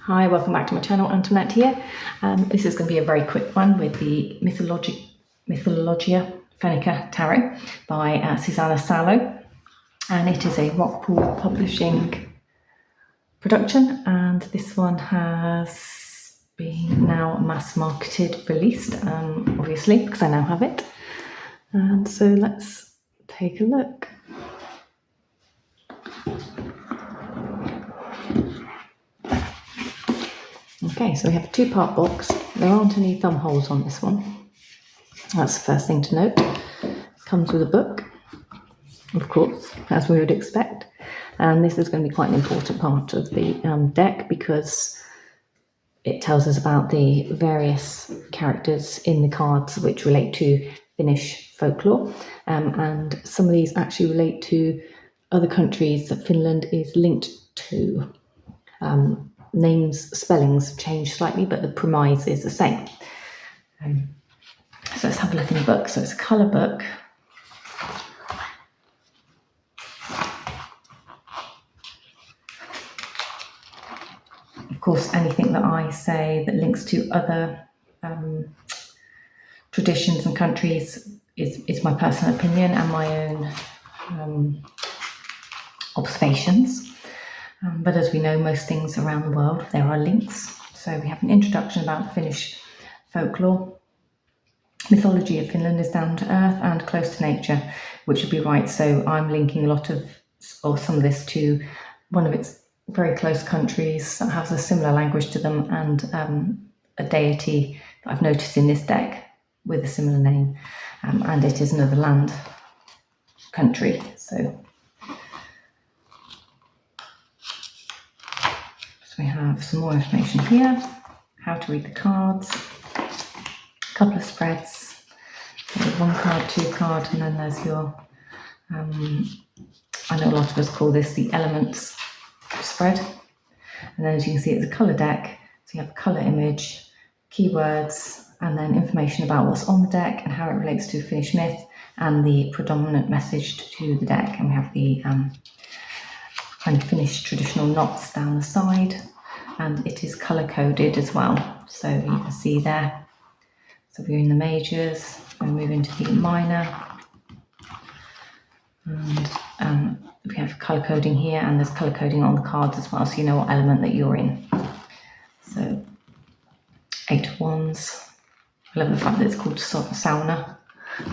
Hi, welcome back to my channel. Antoinette here. This is going to be a very quick one with the Mythologia Fennica tarot by Susanna Salo, and it is a Rockpool publishing production, and this one has been now mass marketed, released, obviously because I now have it. And so let's take a look. Okay, so we have a two-part box. There aren't any thumb holes on this one. That's the first thing to note. It comes with a book, of course, as we would expect. And this is going to be quite an important part of the deck because it tells us about the various characters in the cards which relate to Finnish folklore. And some of these actually relate to other countries that Finland is linked to. Names, spellings change slightly, but the premise is the same. So let's have a look in the book. So it's a colour book. Of course, anything that I say that links to other traditions and countries is my personal opinion and my own observations. But as we know, most things around the world, there are links. So we have an introduction about Finnish folklore. Mythology of Finland is down to earth and close to nature, which would be right. So I'm linking a lot of, or some of this, to one of its very close countries that has a similar language to them, and a deity that I've noticed in this deck with a similar name, and it is another land country. So we have some more information here, how to read the cards, a couple of spreads, so 1 card, 2 card, and then there's your, I know a lot of us call this the elements spread. And then as you can see, it's a colour deck, so you have a colour image, keywords, and then information about what's on the deck and how it relates to Finnish myth and the predominant message to the deck. And we have the kind of Finnish traditional knots down the side, and it is colour coded as well, so you can see there. So we're in the majors, we move into the minor, and we have colour coding here, and there's colour coding on the cards as well, so you know what element that you're in. So 8 of Wands. I love the fact that it's called sauna,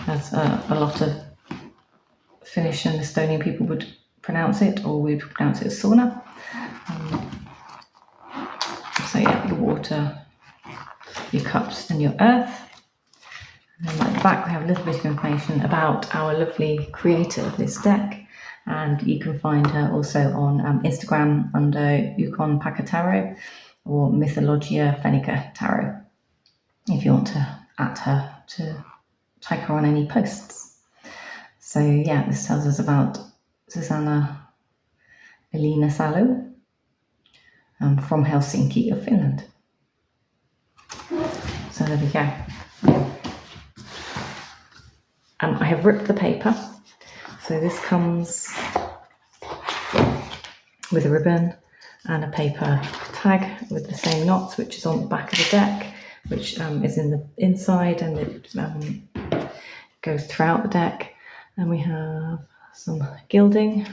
as a lot of Finnish and Estonian people would pronounce it, or we pronounce it as sauna. So yeah, your water, your cups, and your earth. And then at the back we have a little bit of information about our lovely creator of this deck, and you can find her also on Instagram under Ukko Tarot or Mythologia Fennica Tarot, if you want to at her to tag her on any posts. So yeah, this tells us about Susanna Salo from Helsinki of Finland. So there we go. I have ripped the paper. So this comes with a ribbon and a paper tag with the same knots, which is on the back of the deck, which is in the inside, and it goes throughout the deck. And we have some gilding.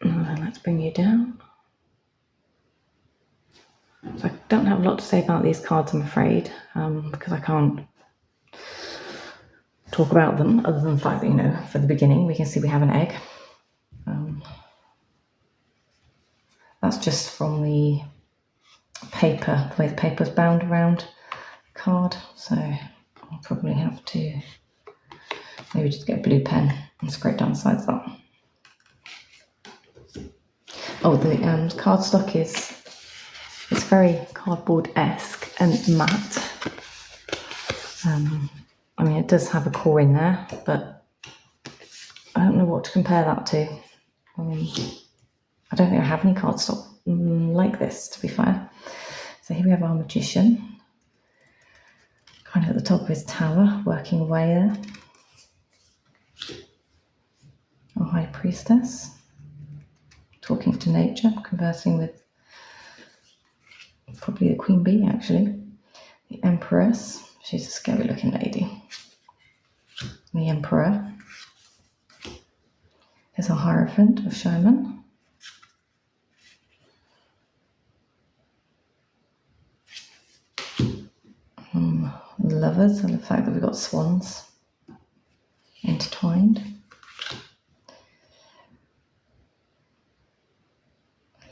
And then let's bring you down. So I don't have a lot to say about these cards, I'm afraid, because I can't talk about them other than the fact that, you know, for the beginning we can see we have an egg. That's just from the paper, the way the paper's bound around the card. So I'll probably have to maybe just get a blue pen and scrape down the sides of that. Oh, the cardstock it's very cardboard-esque and matte. I mean, it does have a core in there, but I don't know what to compare that to. I don't think I have any cardstock like this, to be fair. So here we have our magician, kind of at the top of his tower, working away there. Our high priestess. talking to nature, conversing with probably the queen bee, actually. The empress, she's a scary looking lady. The emperor is a hierophant of shaman. The lovers, and the fact that we've got swans intertwined.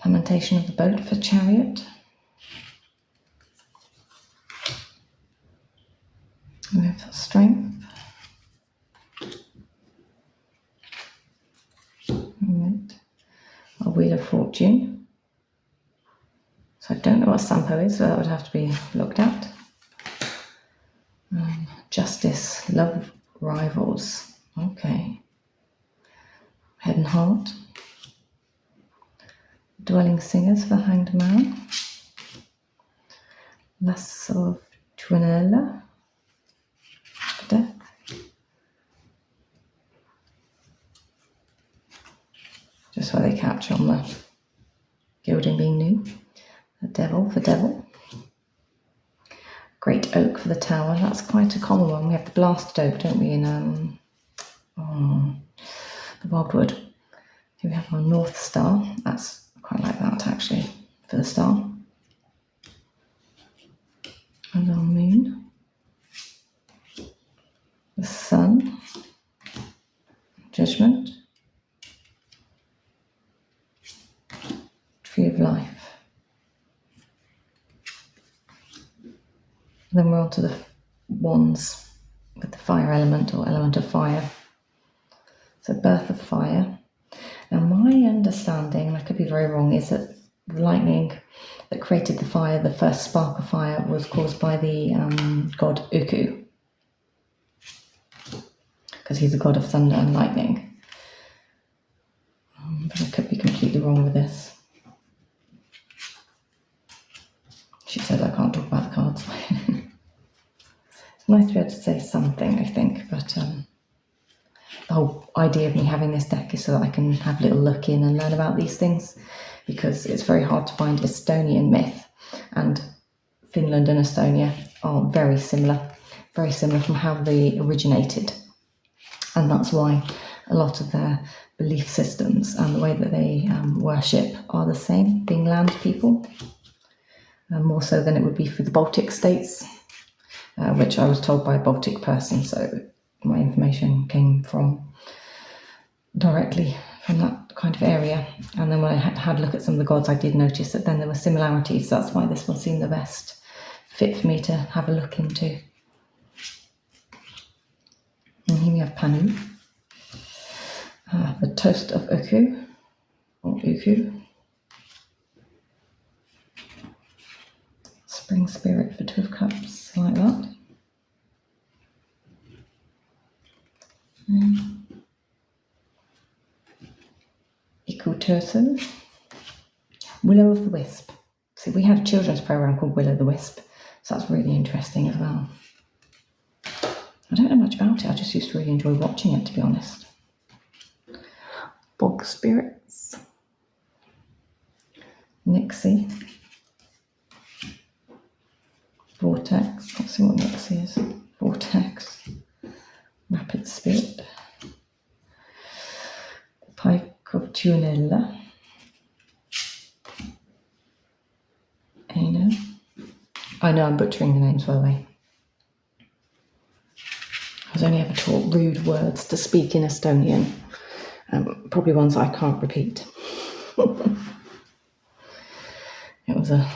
Lamentation of the boat for chariot. We have strength. And a wheel of fortune. So I don't know what Sampo is, so that would have to be looked at. Justice, love, rivals. Okay. Head and heart. Dwelling singers for hanged man. Lasso of Tuanella. Death. Just where they catch on the gilding being new. The devil for devil. Great oak for the tower. That's quite a common one. We have the blasted oak, don't we, in the wildwood. Here we have our North Star. That's quite like that, actually, for the star. And our moon. The sun. Judgment. Tree of life. Then we're on to the wands with the fire element or element of fire. So birth of fire. Now my understanding, and I could be very wrong, is that the lightning that created the fire, the first spark of fire, was caused by the god Ukko. Because he's the god of thunder and lightning. But I could be completely wrong with this. She said I can't talk about the cards. It's nice to be able to say something, I think, but the whole idea of me having this deck is so that I can have a little look in and learn about these things, because it's very hard to find Estonian myth, and Finland and Estonia are very similar from how they originated, and that's why a lot of their belief systems and the way that they worship are the same, being land people. More so than it would be for the Baltic states, which I was told by a Baltic person, so my information came from directly from that kind of area. And then when I had a look at some of the gods, I did notice that then there were similarities. That's why this one seemed the best fit for me to have a look into. And here we have Panu, the toast of Ukko, or Ukko. Spring spirit for Two of Cups, like that. Eco-Turson. Willow of the Wisp. See, we had a children's program called Willow the Wisp, so that's really interesting as well. I don't know much about it, I just used to really enjoy watching it, to be honest. Bog spirits. Nixie. Vortex. Let's see what Nixie is. Vortex. Rapid spirit. The Pike of Tuanella. Aino. I know I'm butchering the names, by the way. I was only ever taught rude words to speak in Estonian. Probably ones I can't repeat. It was a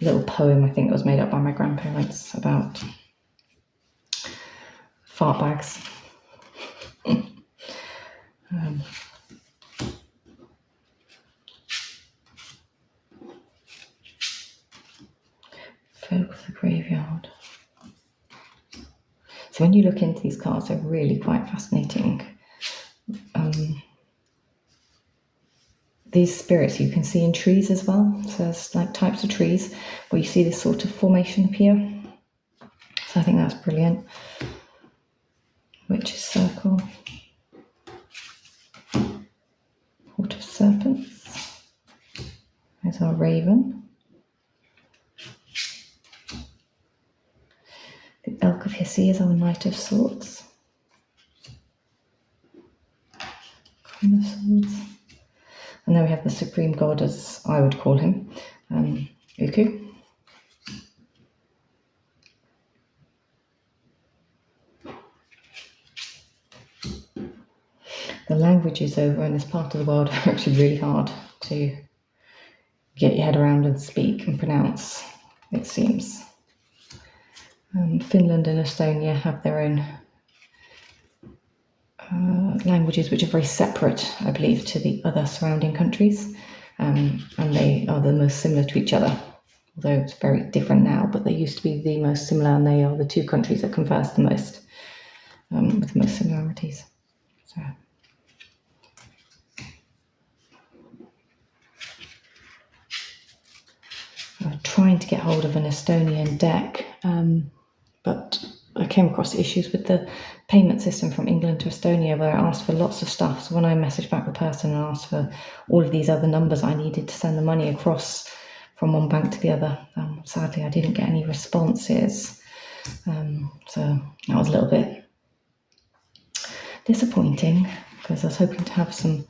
little poem, I think, that was made up by my grandparents about fart bags. Folk of the Graveyard. So when you look into these cards, they're really quite fascinating. These spirits you can see in trees as well. So there's like types of trees where you see this sort of formation appear. So I think that's brilliant. Witch's Circle. Port of serpents. There's our raven. The elk of Hisi is our knight of swords. Queen of swords. And then we have the supreme god, as I would call him, Ukko. The languages over in this part of the world are actually really hard to get your head around and speak and pronounce, it seems. Finland and Estonia have their own languages which are very separate, I believe, to the other surrounding countries, and they are the most similar to each other, although it's very different now, but they used to be the most similar, and they are the two countries that converse the most, with the most similarities. So. I'm trying to get hold of an Estonian deck, but I came across issues with the payment system from England to Estonia, where I asked for lots of stuff. So when I messaged back the person and asked for all of these other numbers I needed to send the money across from one bank to the other, sadly I didn't get any responses. So that was a little bit disappointing, because I was hoping to have some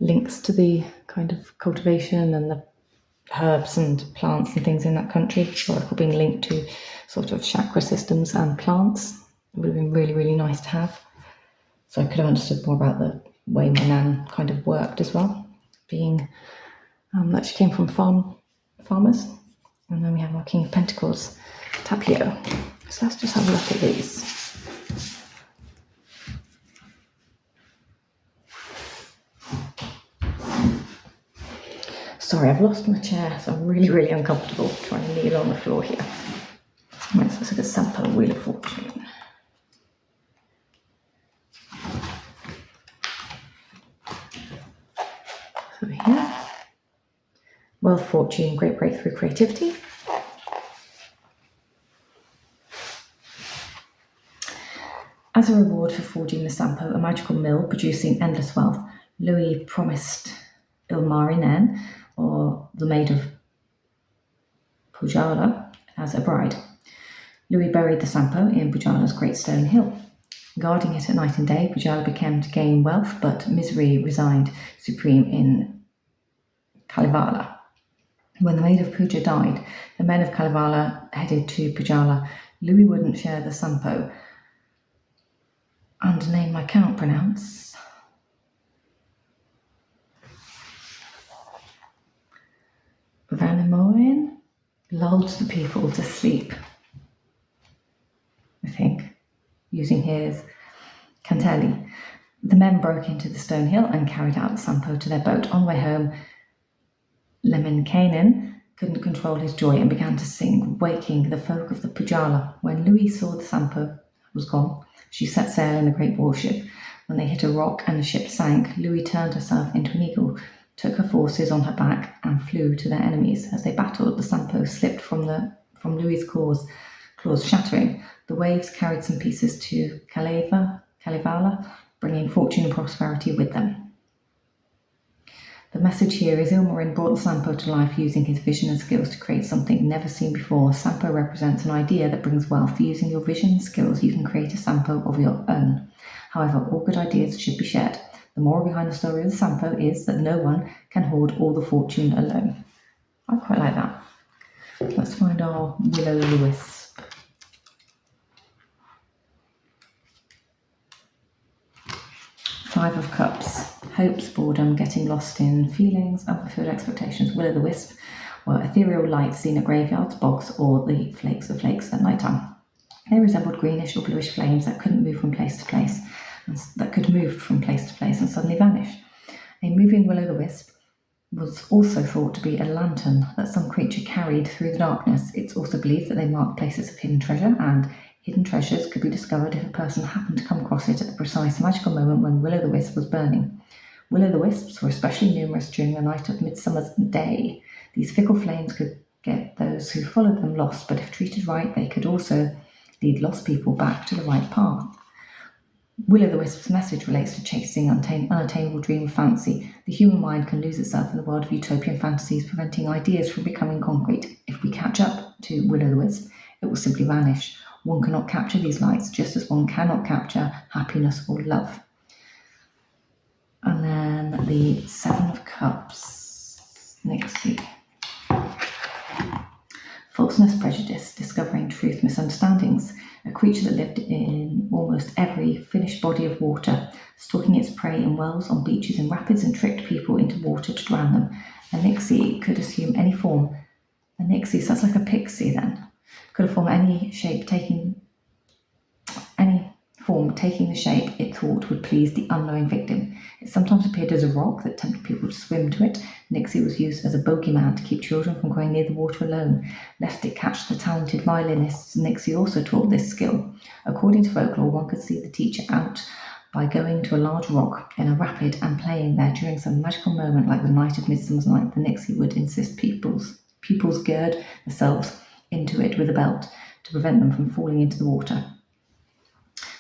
links to the kind of cultivation and the herbs and plants and things in that country, or being linked to sort of chakra systems and plants. It would have been really, really nice to have. So I could have understood more about the way my nan kind of worked as well, being that she came from farmers. And then we have our King of Pentacles, Tapio. So let's just have a look at these. Sorry, I've lost my chair, so I'm really, really uncomfortable trying to kneel on the floor here. Right, so let's look at Sampo, Wheel of Fortune. So here, wealth, fortune, great breakthrough, creativity. As a reward for forging the Sampo, a magical mill producing endless wealth, Louis promised Ilmarinen, or the Maid of Pujala, as a bride. Louis buried the Sampo in Pujala's Great Stone Hill. Guarding it at night and day, Pujala began to gain wealth, but misery resigned supreme in Kalevala. When the Maid of Puja died, the men of Kalevala headed to Pujala. Louis wouldn't share the Sampo under a name I cannot pronounce. Vanimoen lulled the people to sleep, I think, using his Cantelli. The men broke into the stone hill and carried out the Sampo to their boat. On the way home, Lemminkainen couldn't control his joy and began to sing, waking the folk of the Pujala. When Louis saw the Sampo was gone, she set sail in the great warship. When they hit a rock and the ship sank, Louis turned herself into an eagle, took her forces on her back and flew to their enemies. As they battled, the Sampo slipped from Louis's claws shattering. The waves carried some pieces to Kalevala, bringing fortune and prosperity with them. The message here is Ilmarin brought the Sampo to life using his vision and skills to create something never seen before. Sampo represents an idea that brings wealth. Using your vision and skills, you can create a Sampo of your own. However, all good ideas should be shared. The moral behind the story of the Sampo is that no one can hoard all the fortune alone. I quite like that. Let's find our Will-o'-the-Wisp. Five of Cups. Hopes, boredom, getting lost in feelings, unfulfilled expectations. Will-o'-the-Wisp were ethereal lights seen at graveyards, bogs, or the flakes of flakes at night time. They resembled greenish or bluish flames that couldn't move from place to place, and suddenly vanish. A moving will-o'-the-wisp was also thought to be a lantern that some creature carried through the darkness. It's also believed that they marked places of hidden treasure, and hidden treasures could be discovered if a person happened to come across it at the precise magical moment when will-o'-the-wisp was burning. Will-o'-the-wisps were especially numerous during the night of Midsummer's Day. These fickle flames could get those who followed them lost, but if treated right, they could also lead lost people back to the right path. Will-o'-the-Wisp's message relates to chasing unattainable dream or fancy. The human mind can lose itself in the world of utopian fantasies, preventing ideas from becoming concrete. If we catch up to Will-o'-the-Wisp, it will simply vanish. One cannot capture these lights, just as one cannot capture happiness or love. And then the Seven of Cups, Nixie. Falseness, prejudice, discovering truth, misunderstandings. A creature that lived in almost every Finnish body of water, stalking its prey in wells, on beaches, in rapids, and tricked people into water to drown them. A nixie could assume any form. A nixie, so that's like a pixie then. Could have formed any shape, taking the shape it thought would please the unknowing victim. It sometimes appeared as a rock that tempted people to swim to it. Nixie was used as a bogeyman to keep children from going near the water alone, lest it catch the talented violinists. Nixie also taught this skill. According to folklore, one could see the teacher out by going to a large rock in a rapid and playing there during some magical moment, like the night of Midsummer's Night. The Nixie would insist pupils gird themselves into it with a belt to prevent them from falling into the water.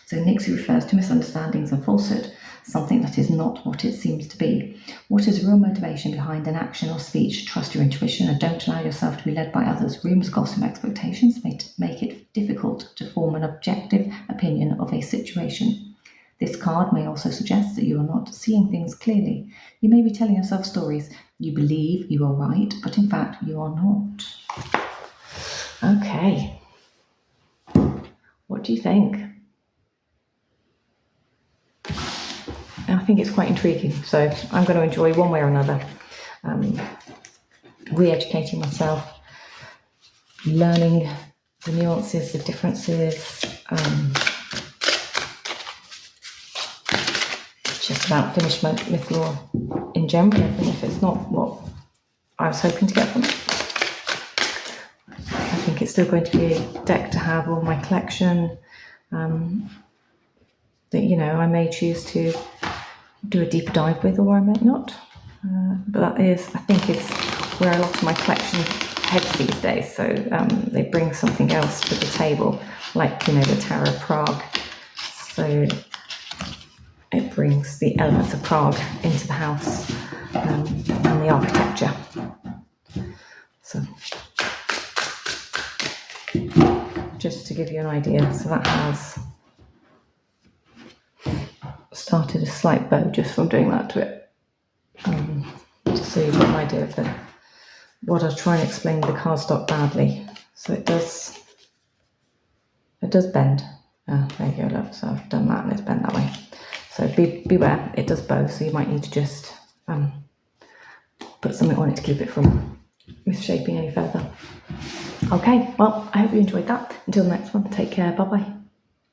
So Nixie refers to misunderstandings and falsehood, something that is not what it seems to be. What is real motivation behind an action or speech? Trust your intuition and don't allow yourself to be led by others. Rumours, gossip, expectations make it difficult to form an objective opinion of a situation. This card may also suggest that you are not seeing things clearly. You may be telling yourself stories. You believe you are right, but in fact you are not. Okay. What do you think? I think it's quite intriguing, so I'm going to enjoy one way or another, re-educating myself, learning the nuances, the differences, just about Finnish myth lore in general, even if it's not what I was hoping to get from it. I think it's still going to be a deck to have all my collection, that, you know, I may choose to do a deeper dive with, or I may not. But that is, I think, is where a lot of my collection heads these days. So they bring something else to the table, like, you know, the Tarot of Prague. So it brings the elements of Prague into the house, and the architecture. So just to give you an idea, so that has started a slight bow just from doing that to it, just so you get an idea of what I was trying to explain the cardstock badly. So it does bend. There you go, look, so I've done that and it's bent that way. So beware, it does bow, so you might need to just put something on it to keep it from misshaping any further. Okay, well, I hope you enjoyed that. Until the next one, take care, bye bye.